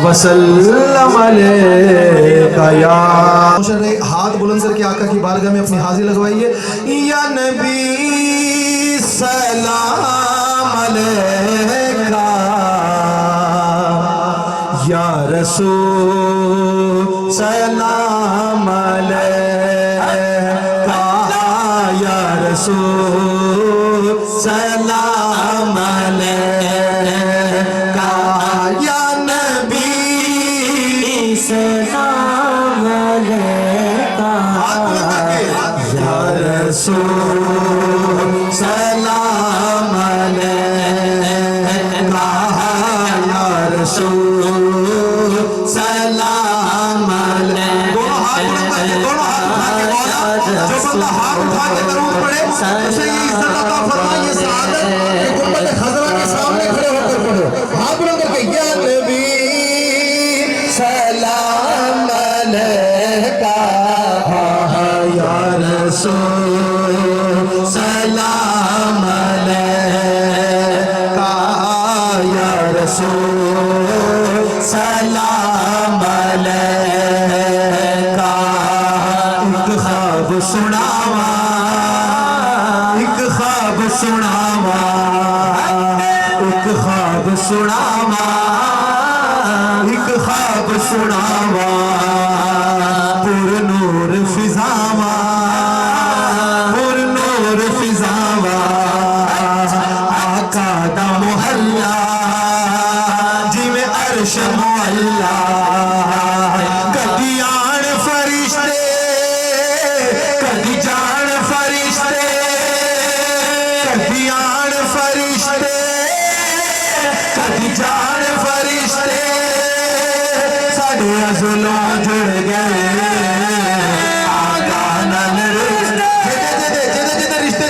وسلم علیکہ یا ہاتھ بلند کر کے آقا کی بارگاہ میں اپنی حاضری لگوائیے. یا نبی سلام علیکہ، یا رسول سلام علیکہ، یا رسول سلام علیکہ، یا نبی سلام علیکہ، یا رسول سلام علیکہ، یا رسول سلام علیکہ. دونوں ہاتھ اٹھا کے درود پڑھے، اسے یہ عزت عطا فرمائے، یہ سعادت کہ گنبد خضرا کے سامنے کھڑے ہو کر پڑھو. ہاتھ بلند کر کے یا نبی سلام علیکہ، یا رسول سلام علیکہ، یا رسول سلام علیکہ. ایک خواب سناوا، ایک خواب سناوا، ایک خواب سناوا، ایک خواب سناوا. پر نور فضاوا، پر نور فضاوا، آقا دا محلہ جی میں عرش معلہ. کدی آن فرشتے، کدی جان فرشتے، کدی آن فرشتے، کدی جان فرشتے ساڑھے ازلوں جڑ گئے. آقا نال رشتے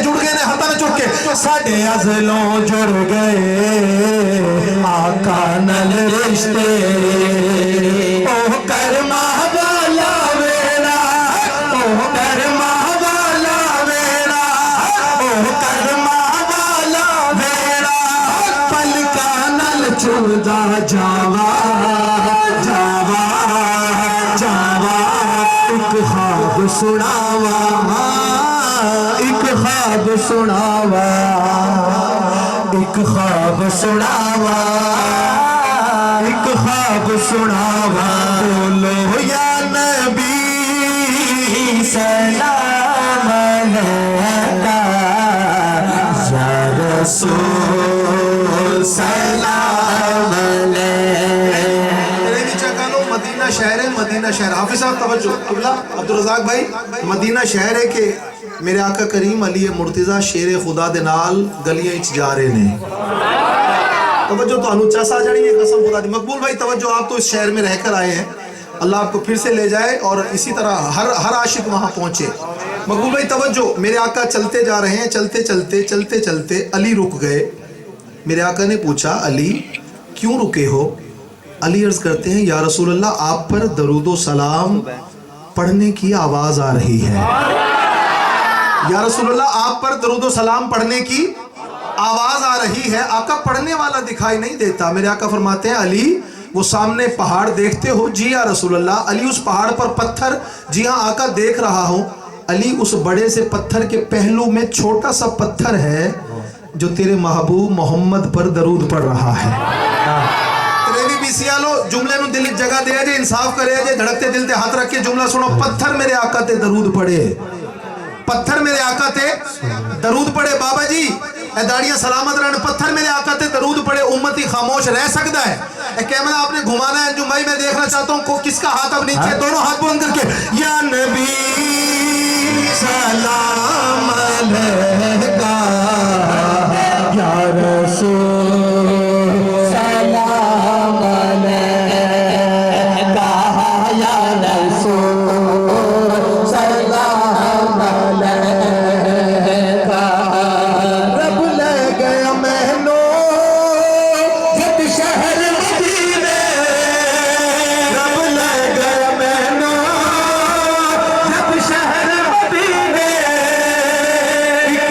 جڑ گئے نے ہاتھاں میں چڑھ کے ساڑھے ازلوں جڑ گئے. آقا نال رشتے اوہ کرما والا ویلا، اوہ کرما والا ویلا، اوہ کرما والا ویلا. پلکا نال چڑھدا جاوا جاوا جاوا. ایک خواب سناوا، ایک خواب سناوا، ایک خواب سناوا، ایک خواب سناوا. بولو یا نبی سلام علیکہ، یا رسول سلام علیکہ. مدینہ شہر ہے، مدینہ شہر. حافظ صاحب توجہ، قبلہ عبدالرزاق بھائی، مدینہ شہر ہے کہ میرے آقا کریم علی مرتضیٰ شیر خدا دے نال گلیاں اچ جا رہے نے. توجہ تو انو چاس آ جانی ہے قسم خدا دی. مقبول بھائی توجہ، آپ تو اس شہر میں رہ کر آئے ہیں، اللہ آپ کو پھر سے لے جائے اور اسی طرح ہر عاشق وہاں پہنچے. مقبول بھائی توجہ، میرے آقا چلتے جا رہے ہیں، چلتے چلتے چلتے چلتے علی رک گئے. میرے آقا نے پوچھا علی کیوں رکے ہو؟ علی عرض کرتے ہیں یا رسول اللہ آپ پر درود و سلام پڑھنے کی آواز آ رہی ہے. یا رسول اللہ آپ پر درود و سلام پڑھنے کی آواز آ رہی ہے، آقا پڑھنے والا دکھائی نہیں دیتا. میرے آقا فرماتے ہیں علی وہ سامنے پہاڑ دیکھتے ہو؟ جی یا رسول اللہ. علی اس پہاڑ پر پتھر؟ جی ہاں آقا دیکھ رہا ہوں. علی اس بڑے سے پتھر کے پہلو میں چھوٹا سا پتھر ہے جو تیرے محبوب محمد پر درود پڑھ رہا ہے. سیالو جملے نو دل جگہ دے جے، انصاف کرے جے، دھڑکتے دل تے ہاتھ رکھ کے جملہ سنو. پتھر میرے آقا تے درود پڑھے، پتھر میرے آقا تے درود پڑھے. بابا جی اے داڑیاں سلامت رہنے، پتھر میرے آقا تے درود پڑھے. امتی خاموش رہ سکتا ہے؟ اے کیمرہ آپ نے گھمانا ہے جو بھائی میں دیکھنا چاہتا ہوں کس کا ہاتھ اب نیچے. دونوں ہاتھ بلند کر کے یا نبی سلام علیکہ، یا رسول سلام علیکہ، یا رسول سلام علیکہ. رب لے گیا مہنو جب شہر مدینے، رب لے گیا مہنو جب شہر مدینے. ایک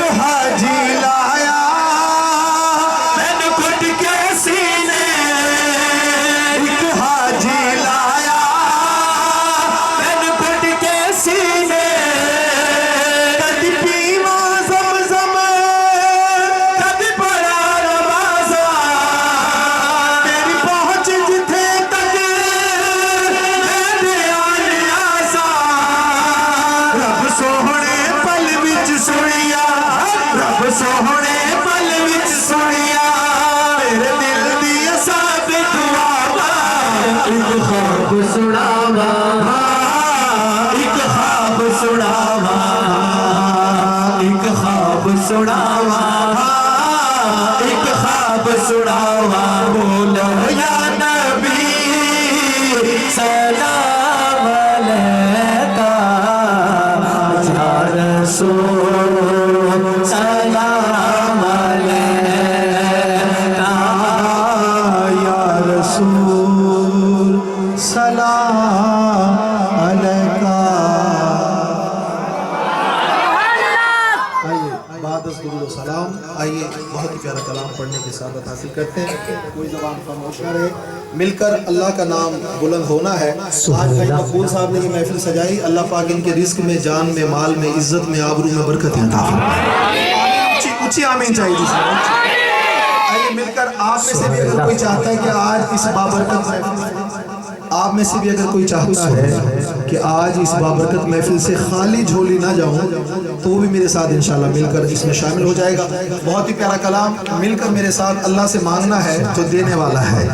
ایک خواب سناوا ایک خواب سناوا ایک خواب سناوا ایک خواب سناوا بولو یا نبی سلام علیکہ یا رسول سلام علیکہ یا رسول سلام علیکہ. آئیے بعد از درود و سلام آئیے بہت ہی پیارا کلام پڑھنے کی سعادت حاصل کرتے ہیں. کوئی زبان خاموش نہ رہے, مل کر اللہ کا نام بلند ہونا ہے. آج بھائی مقبول صاحب نے یہ محفل سجائی, اللہ پاک ان کے رزق میں, جان میں, مال میں, عزت میں, آبرو میں برکت عطا فرمائے. اونچی آمین چاہیے دوسرے. آئیے مل کر آپ میں سے بھی اگر کوئی چاہتا ہے کہ آج اس بابرکت آپ میں سے بھی اگر کوئی چاہتا ہے کہ آج اس بابرکت محفل سے خالی جھولی نہ جاؤں تو وہ بھی میرے ساتھ انشاءاللہ مل کر اس میں شامل ہو جائے گا. بہت ہی پیارا کلام, مل کر میرے ساتھ اللہ سے مانگنا ہے جو دینے والا ہے.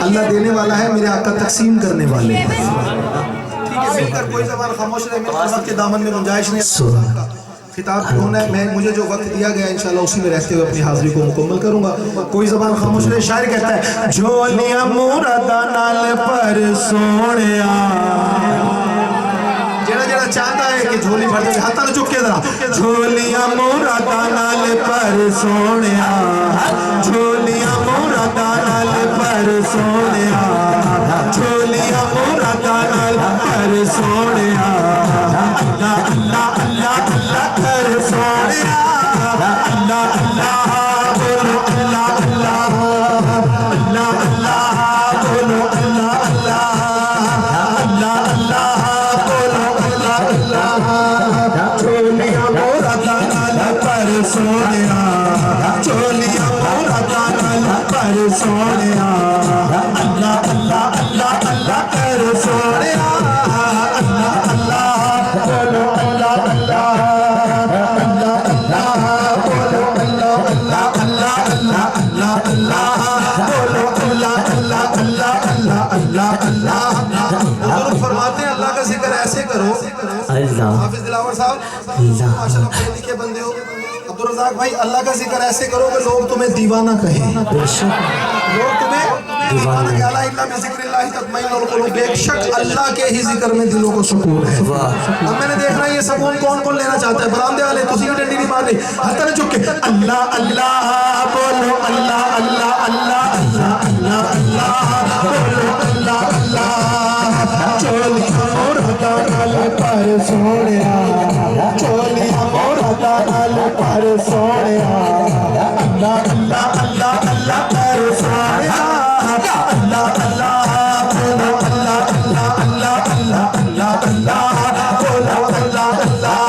اللہ دینے والا ہے, میرے آقا تقسیم کرنے والے ہیں. ٹھیک ہے, مل کر کوئی زبان خاموش رہے, مل کر وقت کے دامن میں گنجائش نہیں. خطاب ہونا ہے, مجھے جو وقت دیا گیا انشاءاللہ اسی میں رہتے ہوئے اپنی حاضری کو مکمل کروں گا. کوئی زبان خاموش رہے. شاعر کہتا ہے جھولیاں مرادا نال پر سونیا, جڑا جڑا چاہتا ہے کہ جھولی بھر دے ہاتھ نہ چک کے ذرا. جھولیاں مرادا نال پر سونیا, جھولیاں مرادا نال پر سونیا, جھولیاں مرادا نال پر سونیا. اللہ اللہ اللہ اللہ کر سونیا, اللہ اللہ بولو اللہ اللہ, اللہ اللہ بولو اللہ اللہ, اللہ اللہ بولو اللہ اللہ. چولیاں مرادا نال پر سونیا, چولیاں مرادا نال پر سونیا. اللہ اللہ اللہ اللہ کر سونیا, اللہ اللہ بولو اللہ اللہ, اللہ اللہ بولو اللہ اللہ, اللہ اللہ اللہ اللہ بولو اللہ اللہ, اللہ اللہ اللہ اللہ. بزرگ فرماتے ہیں اللہ کا ذکر ایسے کرو. حافظ دلاور صاحب ماشاءاللہ پڑھے لکھے بندے ہو. عبدالرزاق بھائی اللہ کا ذکر ایسے کرو کہ لوگ تمہیں دیوانہ کہیں, لوگ تمہیں دیوانہ کہیں. الا بذکر اللہ تطمئن القلوب, بے شک اللہ کے ہی ذکر میں دلوں کو سکون ہے. اب میں نے دیکھنا ہے یہ سکون کون کون لینا چاہتا ہے. برامدے والے تسی بھی ڈنڈی نہیں مارنی, ہاتھ نہ چک کے اللہ اللہ بولو اللہ اللہ, اللہ اللہ اللہ اللہ بولو اللہ اللہ. چولیاں مرادا نال پر سونیا, چولیاں مرادا نال پر سونیا. اللہ اللہ اللہ اللہ پر سونیا, اللہ اللہ بولو اللہ اللہ, اللہ اللہ اللہ اللہ بولو اللہ اللہ.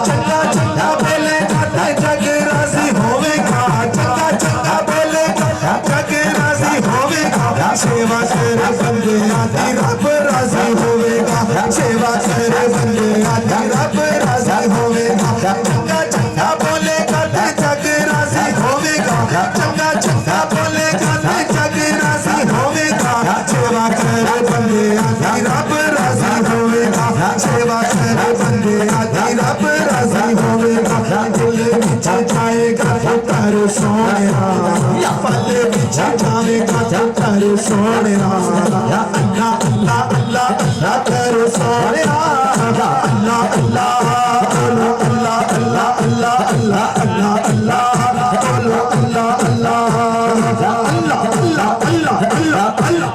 چنگا چنگا بولے گا جگ راضی ہوے گا, چنگا چنگا بولے گا جگ راضی ہوے گا. سیوا کر بندے آدھی رب راضی ہوے گا, سیوا کر بندے آدھی رب راضی ہوے گا. چنگا چنگا بولے گا جگ راضی ہوے گا, چنگا چنگا بولے گا جگ راضی ہوے گا. سیوا کر بندے آدھی رب راضی ہوے گا, سیوا کر بندے آدھی رب راضی ہوے گا. دل وچ جائے گا پتر سونیا, پل وچ جائے گا پتر سونیا. اللہ اللہ اللہ اللہ کر سونیا, اللہ اللہ بولو اللہ اللہ, اللہ اللہ اللہ اللہ بولو اللہ اللہ. اللہ اللہ اللہ اللہ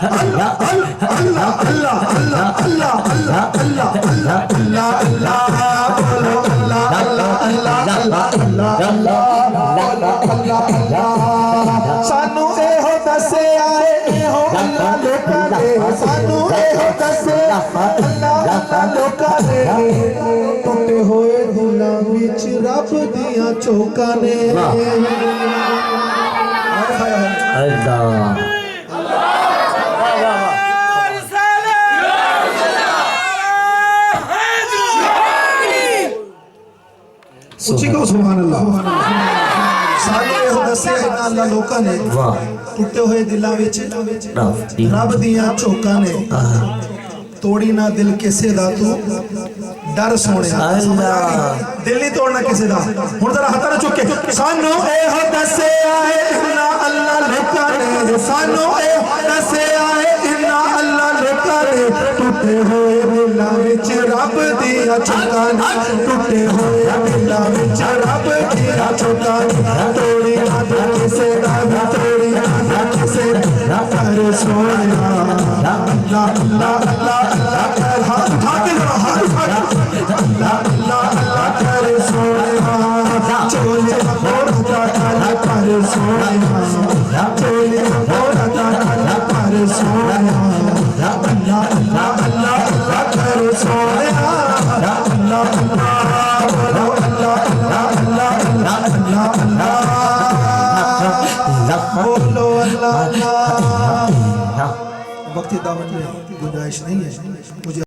اللہ اللہ اللہ اللہ اللہ اللہ اللہ اللہ اللہ اللہ بولو اللہ اللہ اللہ اللہ اللہ اللہ اللہ. سانو ایہو دسے آئے ایہو اللہ لوکاں دے, سانو ایہو دسے اللہ اللہ لوکاں دے. ٹوٹے ہوئے دلاں وچ رب دیاں چوکاں نے. اللہ اچھی کو سبحان اللہ. سانو ਦੱਸਿਆ ਇਹਨਾਂ ਅੱਲਾ ਲੋਕਾਂ ਨੇ ਵਾਹ ਟੁੱਟੇ ਹੋਏ ਦਿਲਾਂ ਵਿੱਚ ਰੱਬ ਦੀਆਂ ਝੋਕਾਂ ਨੇ ਤੋੜੀ ਨਾ ਦਿਲ ਕਿਸੇ ਦਾ ਤੂੰ ਡਰ ਸੋਹਣਿਆ ਅੱਲਾਹ ਦਿਲ ਨਹੀਂ ਤੋੜਨਾ ਕਿਸੇ ਦਾ ਹੁਣ ਜ਼ਰਾ ਹੱਥਾਂ ਨਾਲ ਚੁੱਕ ਕੇ ਸਾਨੂੰ ਇਹੋ ਦੱਸਿਆ ਹੈ ਇਹਨਾਂ ਅੱਲਾ ਲੋਕਾਂ ਨੇ ਸਾਨੂੰ ਇਹੋ ਦੱਸਿਆ ਹੈ ਇਹਨਾਂ ਅੱਲਾ ਲੋਕਾਂ ਨੇ ਟੁੱਟੇ ਹੋਏ ਦਿਲਾਂ ਵਿੱਚ ਰੱਬ ਦੀਆਂ ਝੋਕਾਂ ਨੇ ਟੁੱਟੇ ਹੋਏ ਦਿਲਾਂ ਵਿੱਚ ਰੱਬ ਦੀਆਂ ਝੋਕਾਂ ਨੇ ਤੋੜੀ ਨਾ ਦਿਲ ਕਿਸੇ ਦਾ ਵੀ ਤੋੜੀ ਨਾ ਕਿਸੇ ਦਾ ਕਰ ਸੋਹਣਿਆ ਅੱਲਾ ਅੱਲਾ ਅੱਲਾ ਅੱਲਾ ਕਰ ਹੱਥ ਉਠਾ ਕੇ ਜ਼ਰਾ ਹੱਥ ਉਠਾ ਕੇ ਅੱਲਾ ਅੱਲਾ ਅੱਲਾ ਕਰ ਸੋਹਣਿਆ ਚੋਲੇ ਬੋੜਾ ਦਾ ਕਾਲਾ ਕਰ ਸੋਹਣਿਆ ਚੋਲੇ ਬੋੜਾ ਦਾ ਕਾਲਾ ਕਰ ਸੋਹਣਿਆ ਅੱਲਾ ਅੱਲਾ ਅੱਲਾ ਅੱਲਾ ਕਰ ਸੋਹਣਿਆ ਅੱਲਾ ਅੱਲਾ ਬੋਲੋ ਅੱਲਾ ਅੱਲਾ ਅੱਲਾ ਅੱਲਾ ਅੱਲਾ ਅੱਲਾ بولو اللہ اللہ وقت دعوت میں گنجائش نہیں ہے مجھے